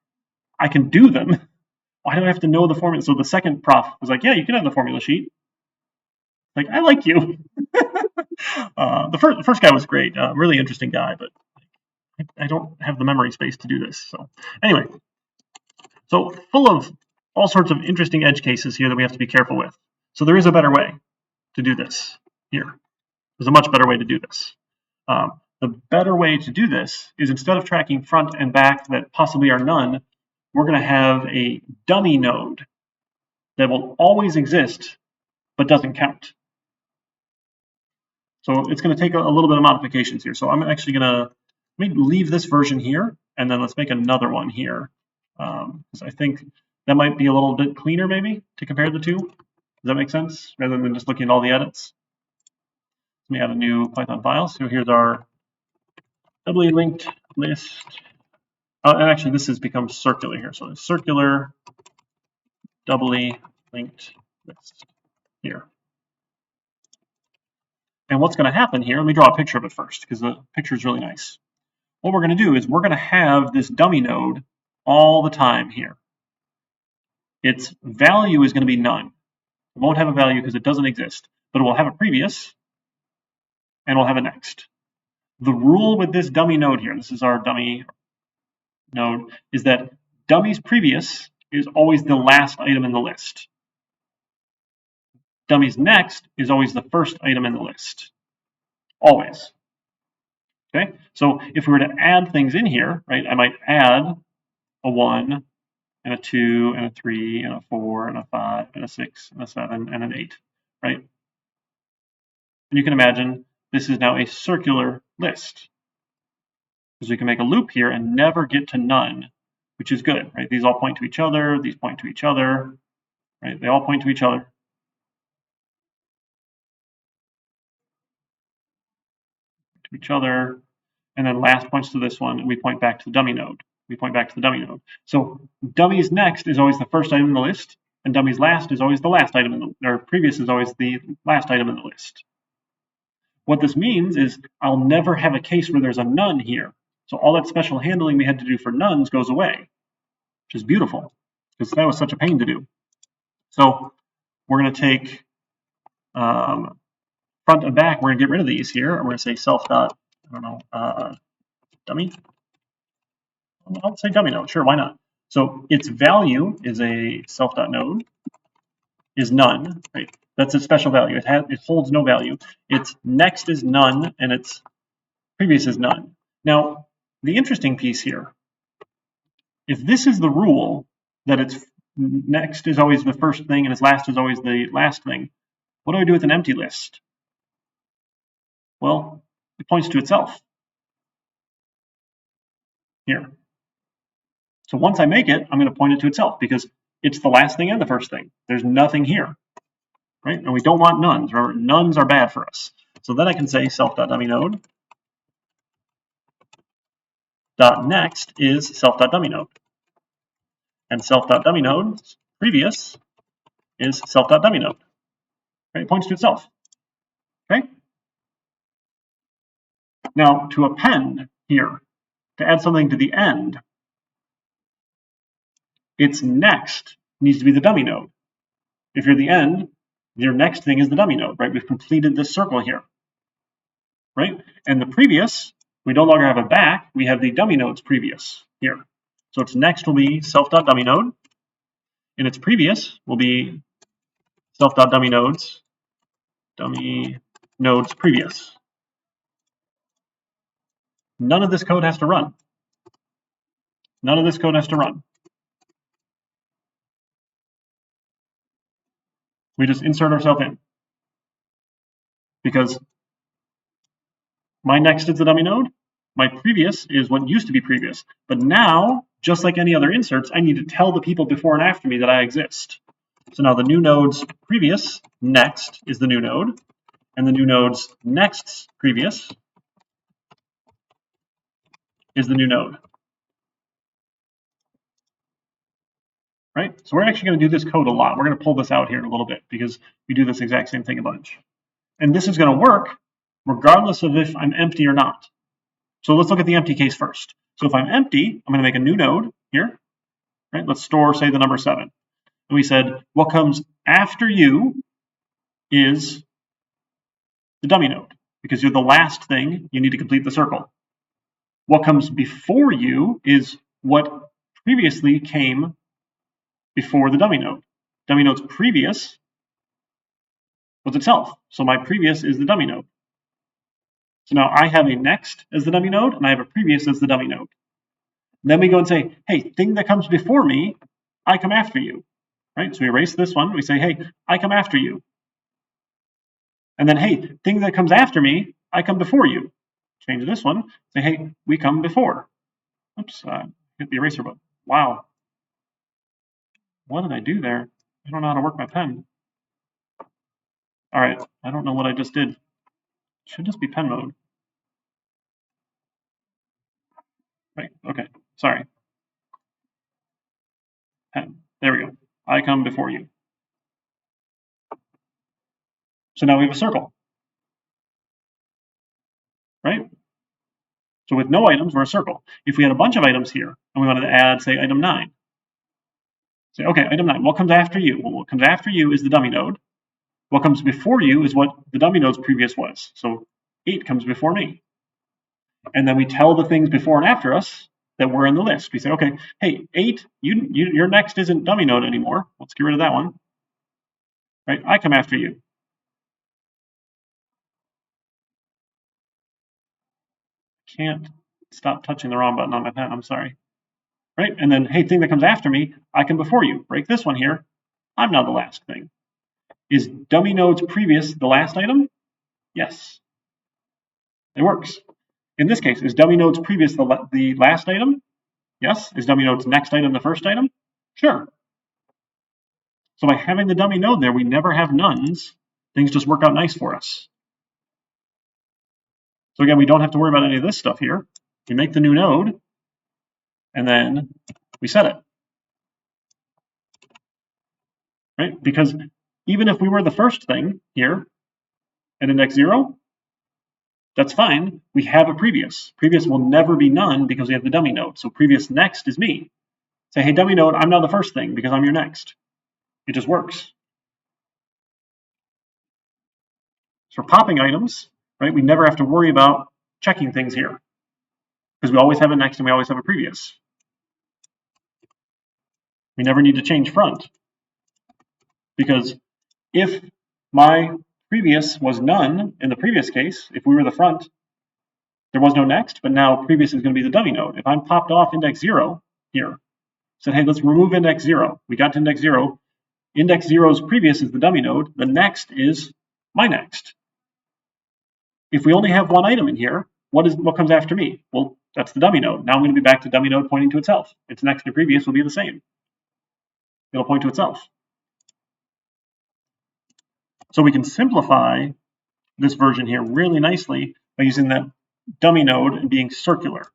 Speaker 1: I can do them. Why do I have to know the formula? So the second prof was like, yeah, you can have the formula sheet. Like, I like you. The first guy was great, really interesting guy, but I don't have the memory space to do this. So anyway, so full of all sorts of interesting edge cases here that we have to be careful with. So there is a better way to do this here. There's a much better way to do this. The better way to do this is instead of tracking front and back that possibly are none, we're going to have a dummy node that will always exist but doesn't count. So it's going to take a little bit of modifications here. So I'm actually going to leave this version here, and then let's make another one here. because I think that might be a little bit cleaner maybe to compare the two. Does that make sense? Rather than just looking at all the edits. Let me add a new Python file. So here's our doubly linked list. And actually, this has become circular here. So circular doubly linked list here. And what's going to happen here, let me draw a picture of it first because the picture is really nice. What we're going to do is we're going to have this dummy node all the time here. Its value is going to be none. It won't have a value because it doesn't exist, but it will have a previous and we'll have a next. The rule with this dummy node here, this is our dummy node, is that dummy's previous is always the last item in the list. Dummy's next is always the first item in the list. Always. Okay, so if we were to add things in here, right, I might add a 1 and a 2 and a 3 and a 4 and a 5 and a 6 and a 7 and an 8, right? And you can imagine this is now a circular list. Because we can make a loop here and never get to none, which is good, right? These all point to each other, these point to each other, right? They all point to each other. To each other, and then last points to this one, and we point back to the dummy node. We point back to the dummy node. So dummy's next is always the first item in the list, and dummy's last is always the last item in the, or previous is always the last item in the list. What this means is I'll never have a case where there's a none here. So all that special handling we had to do for nuns goes away, which is beautiful because that was such a pain to do. So we're going to take front and back. We're going to get rid of these here. I'm going to say self dot, I don't know, dummy. I'll say dummy node. Sure, why not? So its value is a self dot node is none, right? That's a special value. It holds no value. Its next is none, and its previous is none. Now, the interesting piece here, if this is the rule that its next is always the first thing and its last is always the last thing, what do I do with an empty list? Well, it points to itself here. So once I make it, I'm going to point it to itself because it's the last thing and the first thing. There's nothing here, right? And we don't want nuns. Remember, nuns are bad for us. So then I can say self.dummynode dot next is self.dummynode. And self.dummynode's previous is self.dummynode. Right? It points to itself. Okay? Now, to append here, to add something to the end, its next needs to be the dummy node. If you're the end, your next thing is the dummy node, right? We've completed this circle here, right? And the previous, we no longer have a back, we have the dummy node's previous here. So its next will be self.dummynode, and its previous will be self.dummynode's dummy node's previous. None of this code has to run. None of this code has to run. We just insert ourselves in. Because my next is the dummy node, my previous is what used to be previous. But now, just like any other inserts, I need to tell the people before and after me that I exist. So now the new node's previous next is the new node, and the new node's next's previous is the new node. Right? So we're actually going to do this code a lot. We're going to pull this out here in a little bit because we do this exact same thing a bunch. And this is going to work regardless of if I'm empty or not. So let's look at the empty case first. So if I'm empty, I'm going to make a new node here. Right? Let's store, say, the number 7. And we said what comes after you is the dummy node because you're the last thing you need to complete the circle. What comes before you is what previously came before the dummy node. Dummy node's previous was itself. So my previous is the dummy node. So now I have a next as the dummy node, and I have a previous as the dummy node. Then we go and say, hey, thing that comes before me, I come after you. Right? So we erase this one. We say, hey, I come after you. And then, hey, thing that comes after me, I come before you. Change this one. Say, hey, we come before. Oops, hit the eraser button. Wow, What did I do there? I don't know how to work my pen. All right, I don't know what I just did. Should just be pen mode. Right, okay, sorry. Pen, there we go. I come before you. So now we have a circle, right? So with no items, we're a circle. If we had a bunch of items here and we wanted to add, say, item 9, say, okay, item 9, what comes after you? Well, what comes after you is the dummy node. What comes before you is what the dummy node's previous was. So 8 comes before me. And then we tell the things before and after us that were in the list. We say, okay, hey, 8, your next isn't dummy node anymore. Let's get rid of that one. Right? I come after you. Can't stop touching the wrong button on my pen. I'm sorry. Right? And then, hey, thing that comes after me, I come before you. Break this one here. I'm now the last thing. Is dummy node's previous the last item? Yes. It works. In this case, is dummy node's previous the last item? Yes. Is dummy node's next item the first item? Sure. So by having the dummy node there, we never have nones. Things just work out nice for us. So again, we don't have to worry about any of this stuff here. We make the new node, and then we set it. Right? Because even if we were the first thing here at index 0, that's fine. We have a previous. Previous will never be none because we have the dummy node. So previous next is me. Say, hey, dummy node, I'm now the first thing because I'm your next. It just works. So for popping items, right, we never have to worry about checking things here because we always have a next and we always have a previous. We never need to change front because if my previous was none in the previous case, if we were the front, there was no next, but now previous is going to be the dummy node. If I'm popped off index 0 here, said, hey, let's remove index 0. We got to index 0. Index 0's previous is the dummy node. The next is my next. If we only have one item in here, what comes after me? Well, that's the dummy node. Now I'm going to be back to dummy node pointing to itself. Its next to previous will be the same. It'll point to itself. So we can simplify this version here really nicely by using that dummy node and being circular,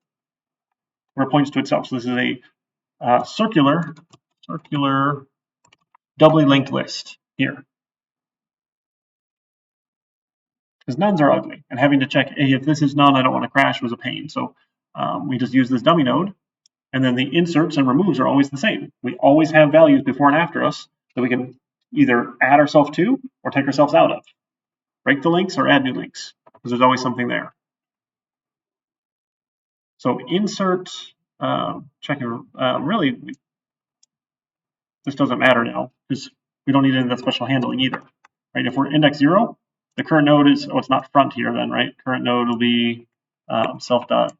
Speaker 1: where it points to itself. So this is a circular doubly linked list here. Because nones are ugly, and having to check, hey, if this is none, I don't want to crash was a pain. So we just use this dummy node, and then the inserts and removes are always the same. We always have values before and after us that we can either add ourselves to or take ourselves out of. Break the links or add new links, because there's always something there. So insert, checking, really, this doesn't matter now, because we don't need any of that special handling either. Right? If we're index 0, the current node is, oh, it's not front here then, right? Current node will be self dot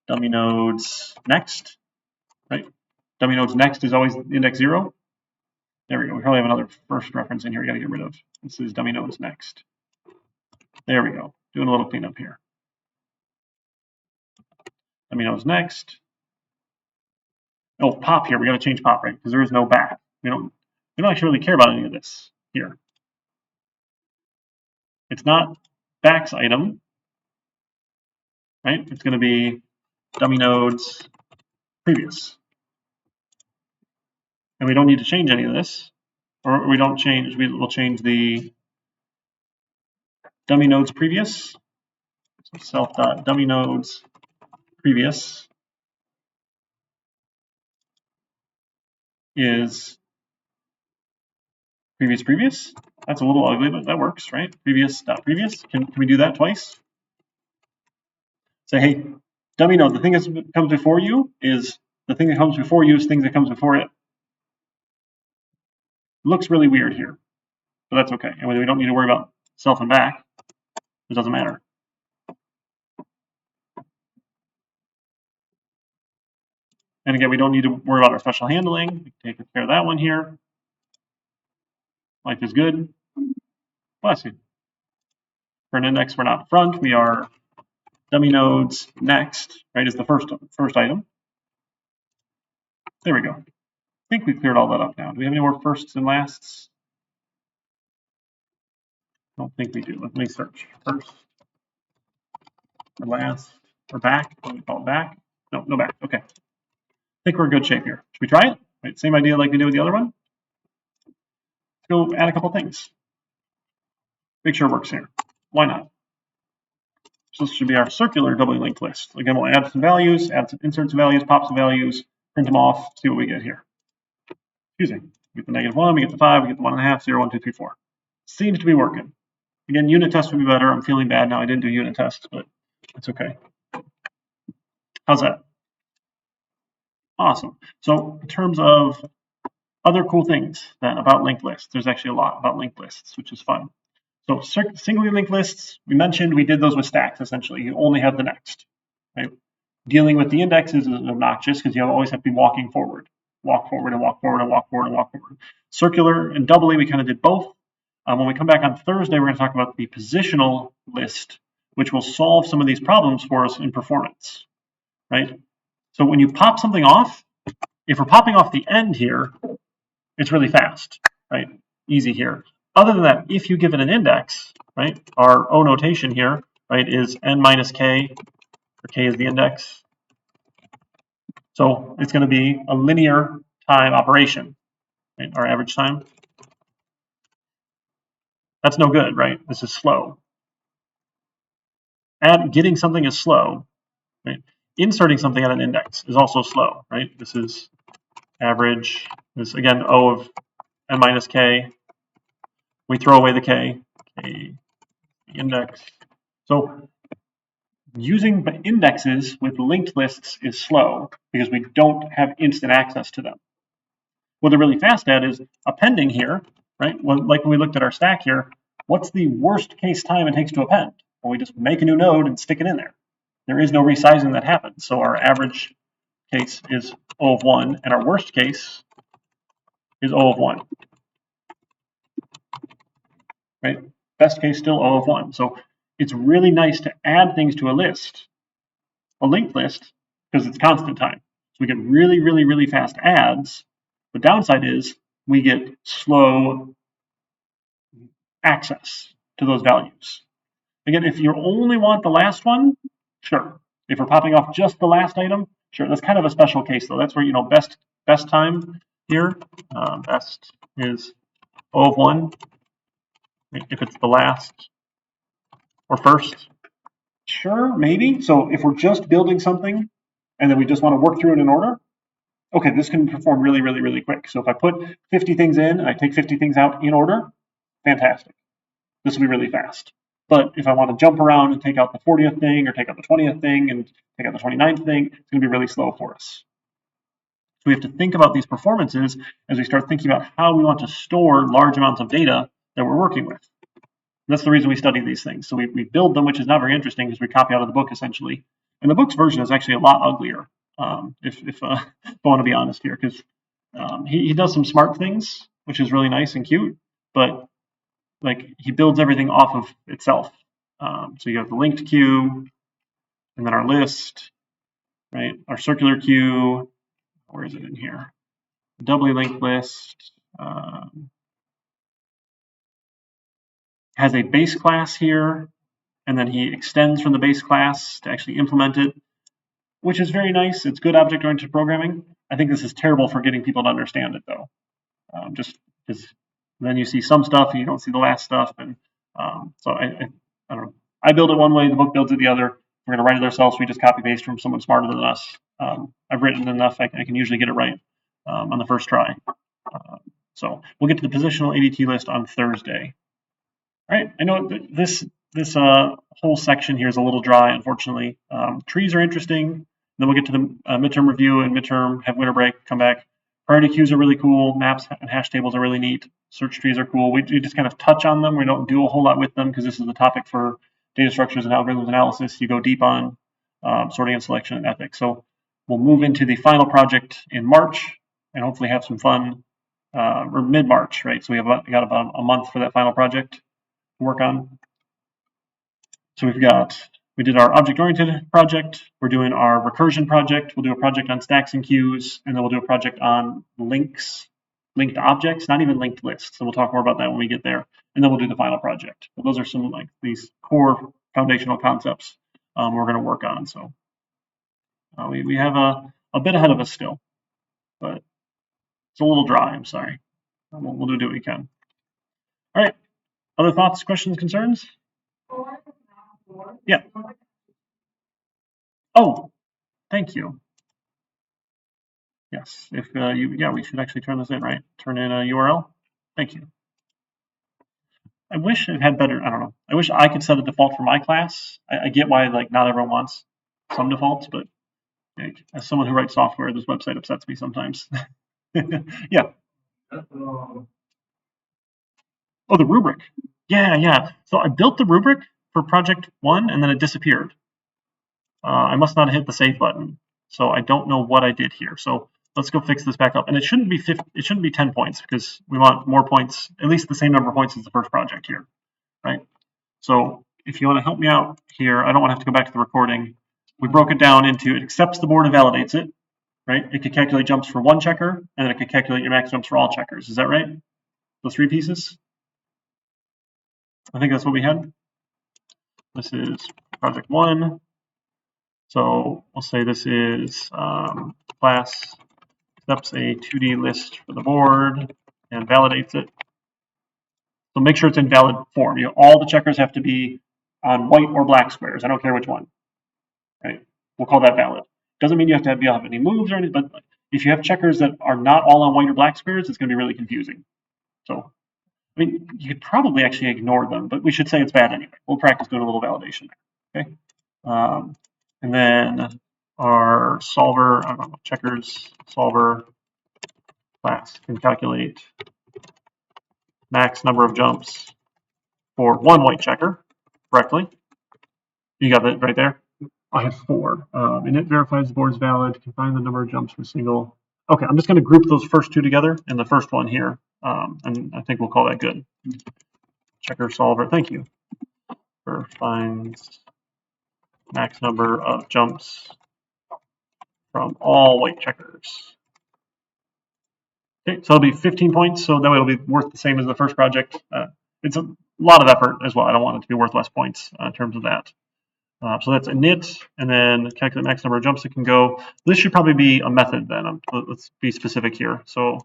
Speaker 1: dummy nodes next, right? Dummy nodes next is always index 0. There we go. We probably have another first reference in here we got to get rid of. This is dummy nodes next. There we go. Doing a little cleanup here. Dummy nodes next. Oh, pop here. We got to change pop, right? Because there is no back. We don't actually really care about any of this here. It's not back's item, right? It's going to be dummy nodes previous. And we don't need to change any of this, or we don't change, we'll change the dummy nodes previous. So self.dummy nodes previous is previous. That's a little ugly, but that works, right? Previous. Can we do that twice? Say, hey, dummy node, the thing that comes before you is the thing that comes before you is thing that comes before it. Looks really weird here, but that's okay. And we don't need to worry about self and back. It doesn't matter. And again, we don't need to worry about our special handling. We can take care of that one here. Life is good. Bless you. For an index, we're not front. We are dummy nodes next, right, is the first item. There we go. think we cleared all that up now. Do we have any more firsts and lasts? I don't think we do. Let me search. First or last or back. What do we call it? Back? No, no back. Okay. I think we're in good shape here. Should we try it? Right, same idea like we did with the other one. Let's go add a couple things. Make sure it works here. Why not? So this should be our circular doubly linked list. Again, we'll add some values, add some insert some values, pop some values, print them off, see what we get here. Excuse me. We get the -1, we get the 5, we get the 1.5, 0, 1, 2, 3, 4. Seems to be working. Again, unit test would be better. I'm feeling bad now. I didn't do unit tests, but it's okay. How's that? Awesome. So in terms of other cool things then about linked lists, there's actually a lot about linked lists, which is fun. So singly linked lists, we mentioned we did those with stacks essentially. You only have the next. Right? Dealing with the indexes is obnoxious because you always have to be walking forward. Walk forward and walk forward and walk forward and walk forward. Circular and doubly, we kind of did both. When we come back on Thursday, we're going to talk about the positional list, which will solve some of these problems for us in performance. Right? So when you pop something off, if we're popping off the end here, it's really fast, right? Easy here. Other than that, if you give it an index, right, our O notation here, right, is n minus k, where k is the index. So it's going to be a linear time operation, right, our average time. That's no good, right? This is slow. And getting something is slow, right? Inserting something at an index is also slow, right? This is average. This, again, O of n minus k. We throw away the k, index. So using indexes with linked lists is slow because we don't have instant access to them. What they're really fast at is appending here, right? Well, like when we looked at our stack here, what's the worst case time it takes to append? Well, we just make a new node and stick it in there. There is no resizing that happens. So our average case is O of 1, and our worst case is O of 1. Right? Best case still O of 1. So it's really nice to add things to a list, a linked list, because it's constant time. So we get really, really, really fast adds. The downside is we get slow access to those values. Again, if you only want the last one, sure. If we're popping off just the last item, sure. That's kind of a special case though. That's where, you know, best time here, best is O of 1. If it's the last or first, sure, maybe. So if we're just building something and then we just want to work through it in order, okay, this can perform really, really, really quick. So if I put 50 things in and I take 50 things out in order, fantastic. This will be really fast. But if I want to jump around and take out the 40th thing or take out the 20th thing and take out the 29th thing, it's going to be really slow for us. So we have to think about these performances as we start thinking about how we want to store large amounts of data that we're working with. That's the reason we study these things. So we build them, which is not very interesting because we copy out of the book essentially. And the book's version is actually a lot uglier, if I want to be honest here, because he does some smart things, which is really nice and cute, but like he builds everything off of itself. So you have the linked queue, and then our list, right? Our circular queue. Where is it in here? Doubly linked list. Has a base class here, and then he extends from the base class to actually implement it, which is very nice. It's good object-oriented programming. I think this is terrible for getting people to understand it, though. Just because then you see some stuff and you don't see the last stuff, and so I don't know. I build it one way, the book builds it the other. We're going to write it ourselves. We just copy paste from someone smarter than us. I've written enough; I can usually get it right on the first try. So we'll get to the positional ADT list on Thursday. All right, I know this whole section here is a little dry, unfortunately. Trees are interesting. Then we'll get to the midterm review and midterm, have winter break, come back. Priority queues are really cool. Maps and hash tables are really neat. Search trees are cool. We just kind of touch on them. We don't do a whole lot with them because this is the topic for data structures and algorithms analysis. You go deep on sorting and selection and ethics. So we'll move into the final project in March and hopefully have some fun, or mid-March, right? So we got about a month for that final project to work on. So we've got We did our object-oriented project. We're doing our recursion project. We'll do a project on stacks and queues, and then we'll do a project on links, linked objects, not even linked lists. So we'll talk more about that when we get there. And then we'll do the final project. But those are some like these core foundational concepts we're going to work on. So we have a bit ahead of us still, but it's a little dry. I'm sorry. We'll do what we can. All right. Other thoughts, questions, concerns? Yeah. Oh, thank you. Yes, if we should actually turn this in, right? Turn in a URL. Thank you. I wish it had better, I don't know. I wish I could set a default for my class. I get why like not everyone wants some defaults, but like, as someone who writes software, this website upsets me sometimes. Yeah. Oh, the rubric. Yeah. So I built the rubric for project 1 and then it disappeared. I must not have hit the save button. So I don't know what I did here. So let's go fix this back up. And it shouldn't be 10 points because we want more points, at least the same number of points as the first project here, right? So if you want to help me out here, I don't want to have to go back to the recording. We broke it down into it accepts the board and validates it, right? It could calculate jumps for one checker, and then it could calculate your max jumps for all checkers. Is that right? Those 3 pieces? I think that's what we had. This is project 1. So we'll say this is class accepts a 2D list for the board and validates it. So make sure it's in valid form. All the checkers have to be on white or black squares. I don't care which one. Right? We'll call that valid. Doesn't mean you have to have any moves or anything, but if you have checkers that are not all on white or black squares, it's going to be really confusing. So, I mean, you could probably actually ignore them, but we should say it's bad anyway. We'll practice doing a little validation there. Okay. And then our solver, I don't know, checkers solver class can calculate max number of jumps for one white checker correctly. You got that right there? I have 4. And it verifies the board is valid, can find the number of jumps for a single. Okay, I'm just going to group those first 2 together in the first one here. And I think we'll call that good. Checker solver, thank you, for finds max number of jumps from all white checkers. Okay, so it'll be 15 points, so that way it'll be worth the same as the first project. It's a lot of effort as well. I don't want it to be worth less points in terms of that. So that's init, and then calculate max number of jumps it can go. This should probably be a method then. Let's be specific here. So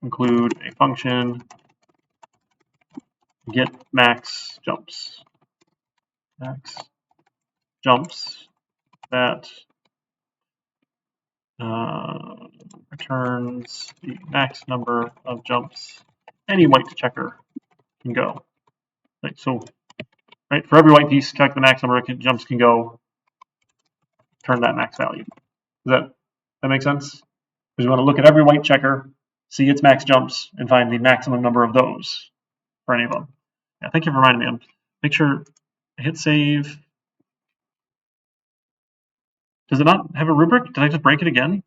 Speaker 1: include a function get max jumps. Max jumps that returns the max number of jumps any white checker can go. Right, so right, for every white piece, calculate the max number of jumps can go, turn that max value. Does that make sense? Because you want to look at every white checker, see its max jumps, and find the maximum number of those for any of them. Yeah, thank you for reminding me. Make sure I hit save. Does it not have a rubric? Did I just break it again?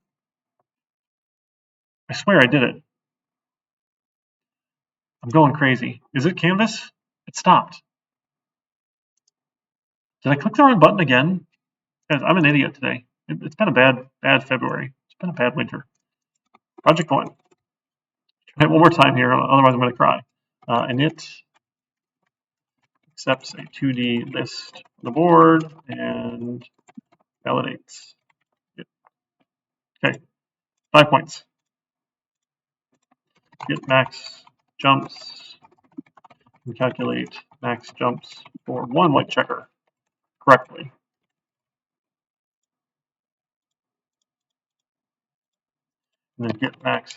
Speaker 1: I swear I did it. I'm going crazy. Is it Canvas? It stopped. Did I click the wrong button again? Guys, I'm an idiot today. It's been a bad February. It's been a bad winter. Project 1. Try it one more time here, otherwise I'm going to cry. Init accepts a 2D list on the board and validates it. Okay, 5 points. Get max jumps and calculate max jumps for one white checker correctly. And then get max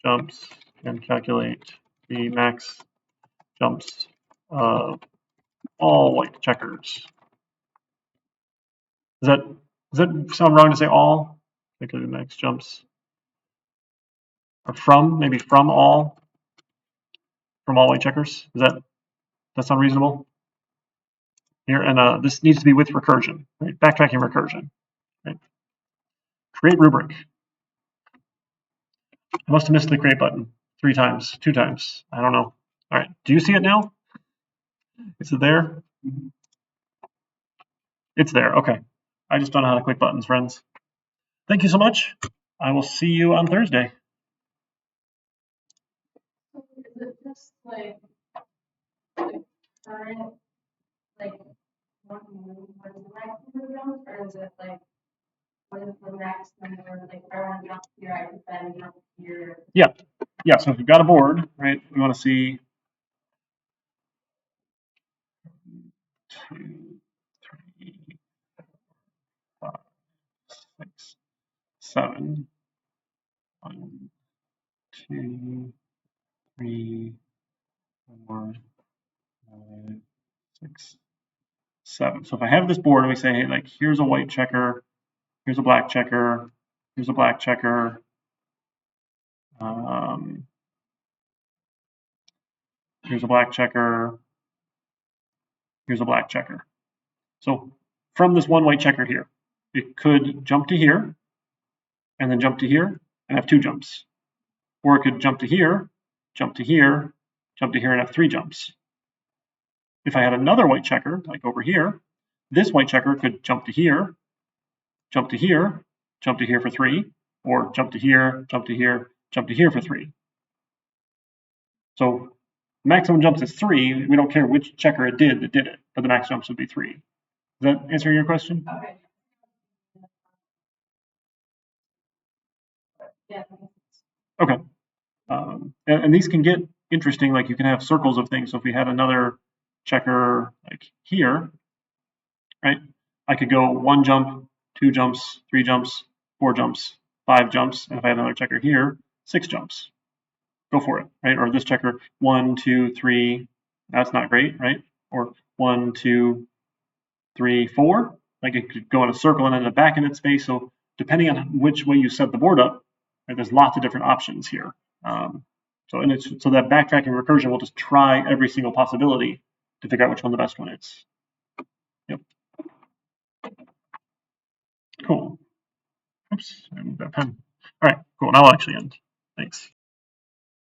Speaker 1: jumps and calculate the max jumps of all white checkers. Does that sound wrong to say all? Calculate the max jumps. Or maybe from all white checkers. Does that sound reasonable? Here, and this needs to be with recursion, right? Backtracking recursion, right? Create rubric. I must have missed the create button 3 times, 2 times. I don't know. All right, do you see it now? Is it there? It's there. Okay. I just don't know how to click buttons, friends. Thank you so much. I will see you on Thursday.
Speaker 2: Is it just like current, like what move, what's the next move jump, or is it like what is the next number? Like if I want to jump here, I could then jump here.
Speaker 1: Yeah, so if you've got a board, right, we want to see 2, 3, 5, 6, 7. 1, 2, 3, 4, 5, 6, 7. So if I have this board and we say, hey, like here's a white checker, here's a black checker, here's a black checker, here's a black checker, here's a black checker. So from this one white checker here, it could jump to here and then jump to here and have 2 jumps. Or it could jump to here, jump to here, jump to here and have 3 jumps. If I had another white checker, like over here, this white checker could jump to here, jump to here, jump to here for 3, or jump to here, jump to here, jump to here for 3. So maximum jumps is 3. We don't care which checker it did that did it, but the max jumps would be 3. Does that answer your question?
Speaker 2: Okay. Yeah.
Speaker 1: Okay. And these can get interesting, like you can have circles of things. So if we had another checker like here, right, I could go 1 jump, 2 jumps, 3 jumps, 4 jumps, 5 jumps, and if I had another checker here, 6 jumps. Go for it, right? Or this checker, 1, 2, 3, that's not great, right? Or 1, 2, 3, 4, like it could go in a circle and end up back in its space. So depending on which way you set the board up, right, there's lots of different options here. So that backtracking recursion will just try every single possibility to figure out which one the best one is. Yep. Cool. Oops, I moved that pen. All right, cool. Now I'll actually end. Thanks.